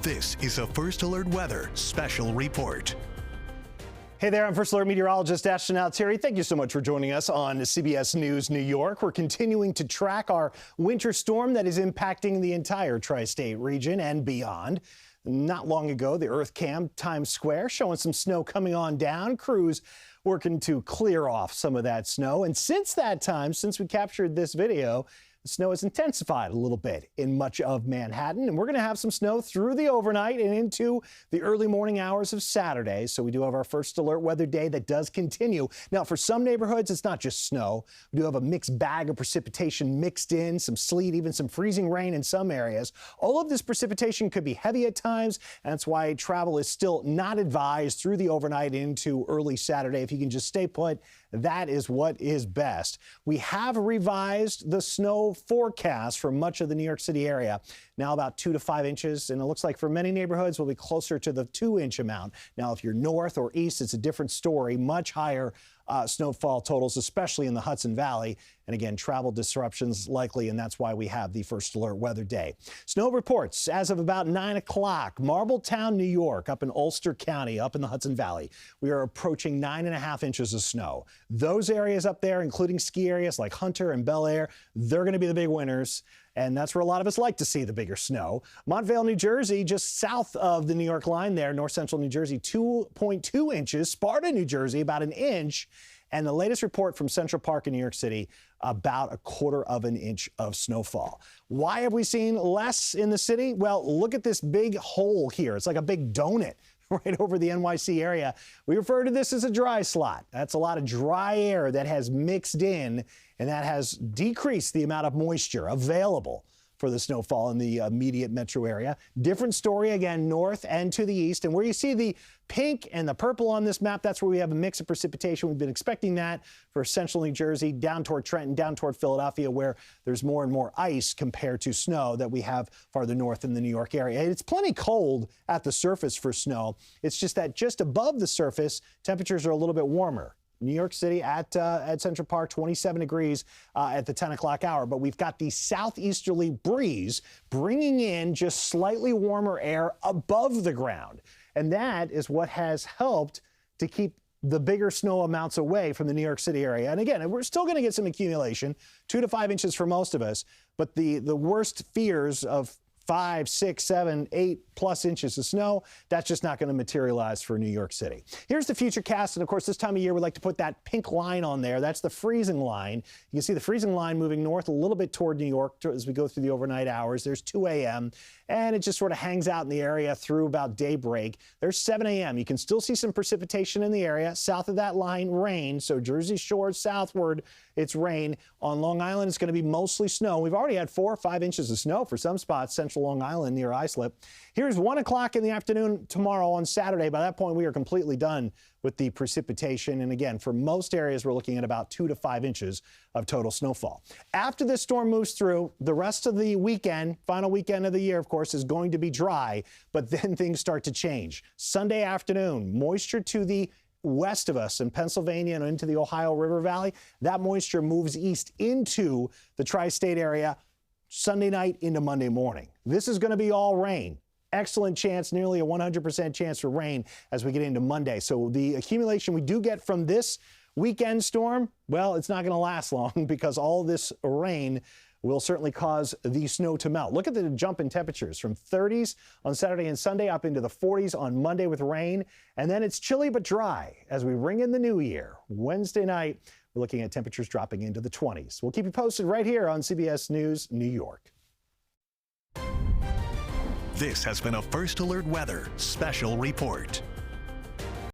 This is a First Alert Weather Special Report. Hey there, I'm First Alert meteorologist Ashton Altieri. Thank you so much for joining us on CBS News New York. We're continuing to track our winter storm that is impacting the entire tri-state region and beyond. Not long ago, the Earth Cam Times Square showing some snow coming on down. Crews working to clear off some of that snow. And since that time, since we captured this video, the snow has intensified a little bit in much of Manhattan, and we're going to have some snow through the overnight and into the early morning hours of Saturday. So we do have our First Alert weather day that does continue. Now, for some neighborhoods, it's not just snow. We do have a mixed bag of precipitation mixed in, some sleet, even some freezing rain in some areas. All of this precipitation could be heavy at times, and that's why travel is still not advised through the overnight into early Saturday. If you can just stay put, that is what is best. We have revised the snow forecast for much of the New York City area. Now about 2 to 5 inches, and it looks like for many neighborhoods we'll be closer to the 2-inch amount. Now, if you're north or east, it's a different story. Much higher snowfall totals, especially in the Hudson Valley. And again, travel disruptions likely, and that's why we have the First Alert weather day. Snow reports as of about 9 o'clock. Marbletown, New York, up in Ulster County, up in the Hudson Valley. We are approaching 9.5 inches of snow. Those areas up there, including ski areas like Hunter and Bel Air, they're going to be the big winners. And that's where a lot of us like to see the bigger snow. Montvale, New Jersey, just south of the New York line there, north central New Jersey, 2.2 inches. Sparta, New Jersey, about 1 inch. And the latest report from Central Park in New York City, about 1/4 of an inch of snowfall. Why have we seen less in the city? Well, look at this big hole here. It's like a big donut right over the NYC area. We refer to this as a dry slot. That's a lot of dry air that has mixed in, and that has decreased the amount of moisture available for the snowfall in the immediate metro area. Different story again, north and to the east. And where you see the pink and the purple on this map, that's where we have a mix of precipitation. We've been expecting that for central New Jersey, down toward Trenton, down toward Philadelphia, where there's more and more ice compared to snow that we have farther north in the New York area. It's plenty cold at the surface for snow. It's just that just above the surface, temperatures are a little bit warmer. New York City at Central Park, 27 degrees at the 10 o'clock hour. But we've got the southeasterly breeze bringing in just slightly warmer air above the ground. And that is what has helped to keep the bigger snow amounts away from the New York City area. And again, we're still going to get some accumulation, 2 to 5 inches for most of us. But the worst fears of 5, 6, 7, 8+ inches of snow, that's just not going to materialize for New York City. Here's the futurecast, and of course this time of year we like to put that pink line on there. That's the freezing line. You can see the freezing line moving north a little bit toward New York as we go through the overnight hours. There's 2 a.m. and it just sort of hangs out in the area through about daybreak. There's 7 a.m. You can still see some precipitation in the area. South of that line, rain. So Jersey Shore southward, it's rain. On Long Island, it's going to be mostly snow. We've already had 4 or 5 inches of snow for some spots, central Long Island near Islip. Here's 1 o'clock in the afternoon tomorrow on Saturday. By that point, we are completely done with the precipitation. And again, for most areas, we're looking at about 2 to 5 inches of total snowfall. After this storm moves through, the rest of the weekend, final weekend of the year, of course, is going to be dry, but then things start to change. Sunday afternoon, moisture to the west of us in Pennsylvania and into the Ohio River Valley. That moisture moves east into the tri-state area Sunday night into Monday morning. This is going to be all rain. Excellent chance, nearly a 100% chance for rain as we get into Monday. So the accumulation we do get from this weekend storm, well, it's not going to last long because all this rain will certainly cause the snow to melt. Look at the jump in temperatures from 30s on Saturday and Sunday up into the 40s on Monday with rain. And then it's chilly but dry as we ring in the new year. Wednesday night, we're looking at temperatures dropping into the 20s. We'll keep you posted right here on CBS News New York. This has been a First Alert Weather Special Report.